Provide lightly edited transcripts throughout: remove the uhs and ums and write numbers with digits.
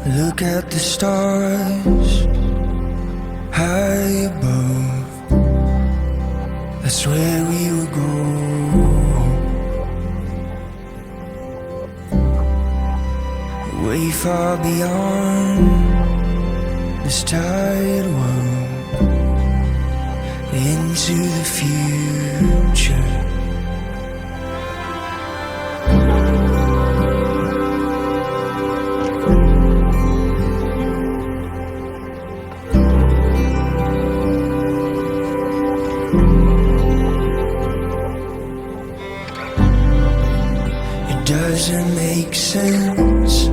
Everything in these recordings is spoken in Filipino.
Look at the stars high above. That's where we will go. Way far beyond this tired world, into the future. It doesn't make sense,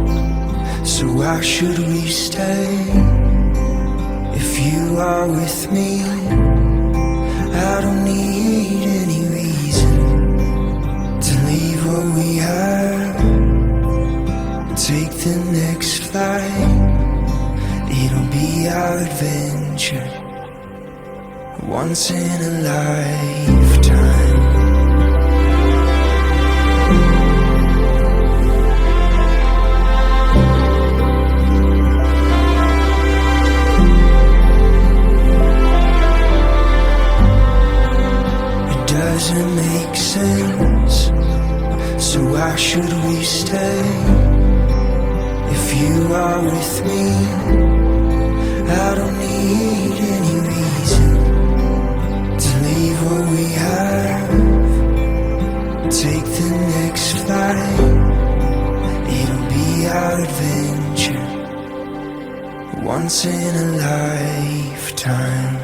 so why should we stay? If you are with me, I don't need any reason to leave what we have. Take the next flight, it'll be our adventure, once in a lifetime. Doesn't make sense, so why should we stay? If you are with me, I don't need any reason to leave what we have. Take the next flight, it'll be our adventure, once in a lifetime.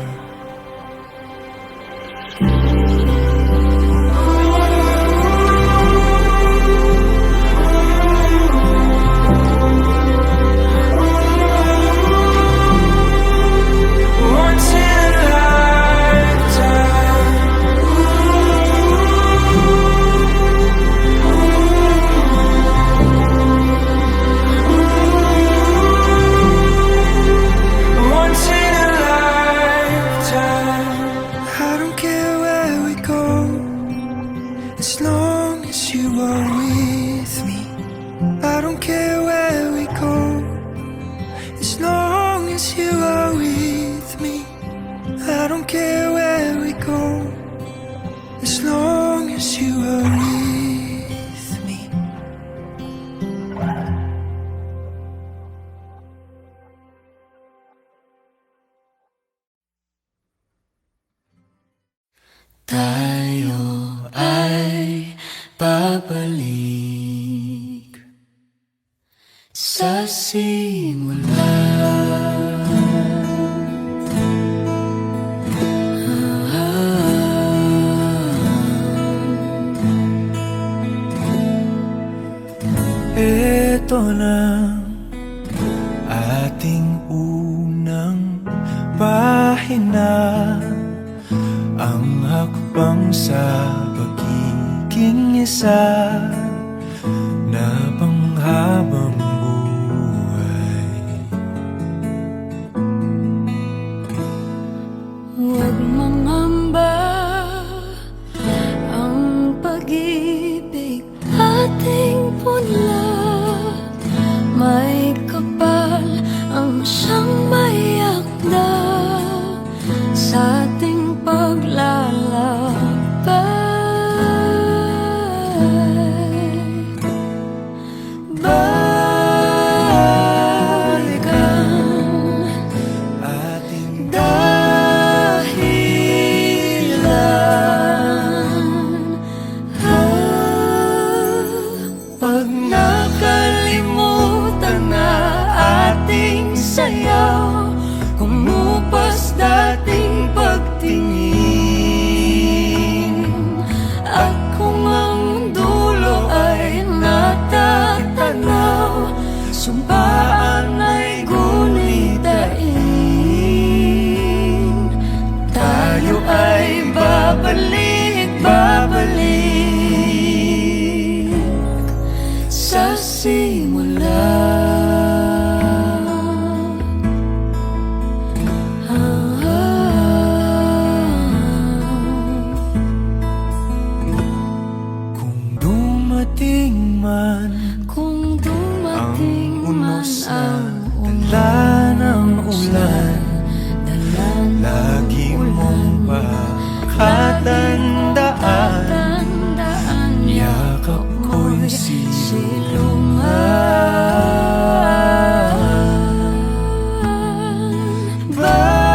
As long as you are with me, I don't care where we go. As long as you are with me, I don't care where we go. As long as you are with me. Tayo ay babalik sa simula. Ito na ating unang pahina, ang hakbang sa pagiging isa na panghabang buhay. Huwag mangamba, ang pag-ibig ating punla. May kapal ang siyang mayakda sa ating paglalakbay. Balikan Ating dahilan. Pag nakalimutan na ating sayaw, kumupas dating pagtingin. At kung ang dulo ay natatanaw, sumpaan ay gunitain. Tayo ay babalik, babalik sa simula. Kung dumating man Kung dumating ang unos man ang dala ng ulan, lagi mong makatandaan, yakap ko'y silungan. Balikan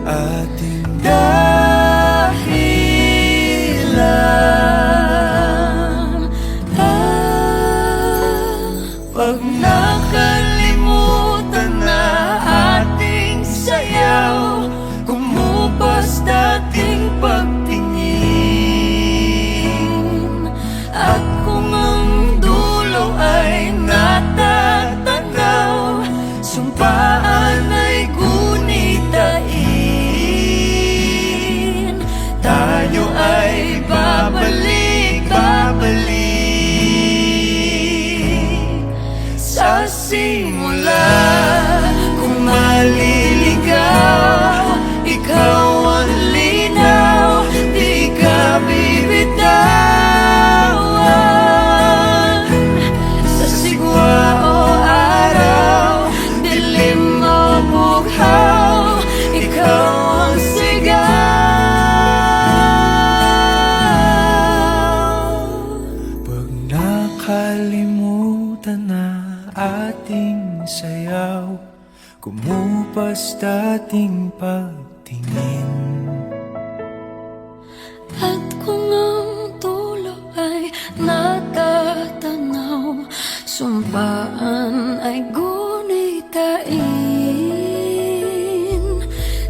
ating dahilan. Pag nakalimutan na ating sayaw, kumupas dating pagtingin. At kung ang dulo ay natatanaw, sumpaan ay gunitain. Tayo ay babalik sa simula. Kung maliligaw, ikaw ang linaw, di ka bibitawan. Sa sigwa o araw, dilim o bughaw, ikaw ang sigaw. Pag nakalimutan na ating sayaw, kumupas dating pagtingin. At kung ang dulo ay natatanaw, sumpaan ay gunitain.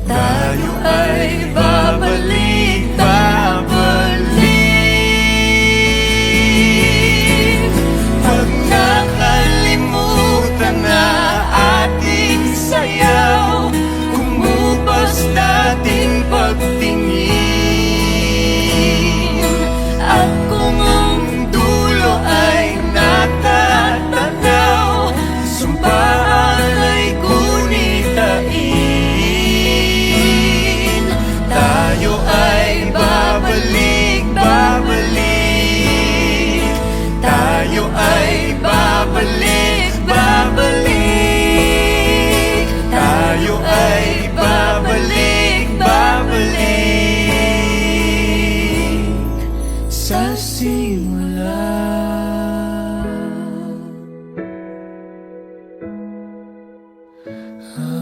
Tayo ay babalik. Pag nakalimutan na ating sayaw, kumupas dating pagtingin. At kung ang dulo ay natatanaw, sumpaan ay gunitain. Tayo ay babalik. Tayo ay babalik. Tayo ay babalik sa simula. Ah.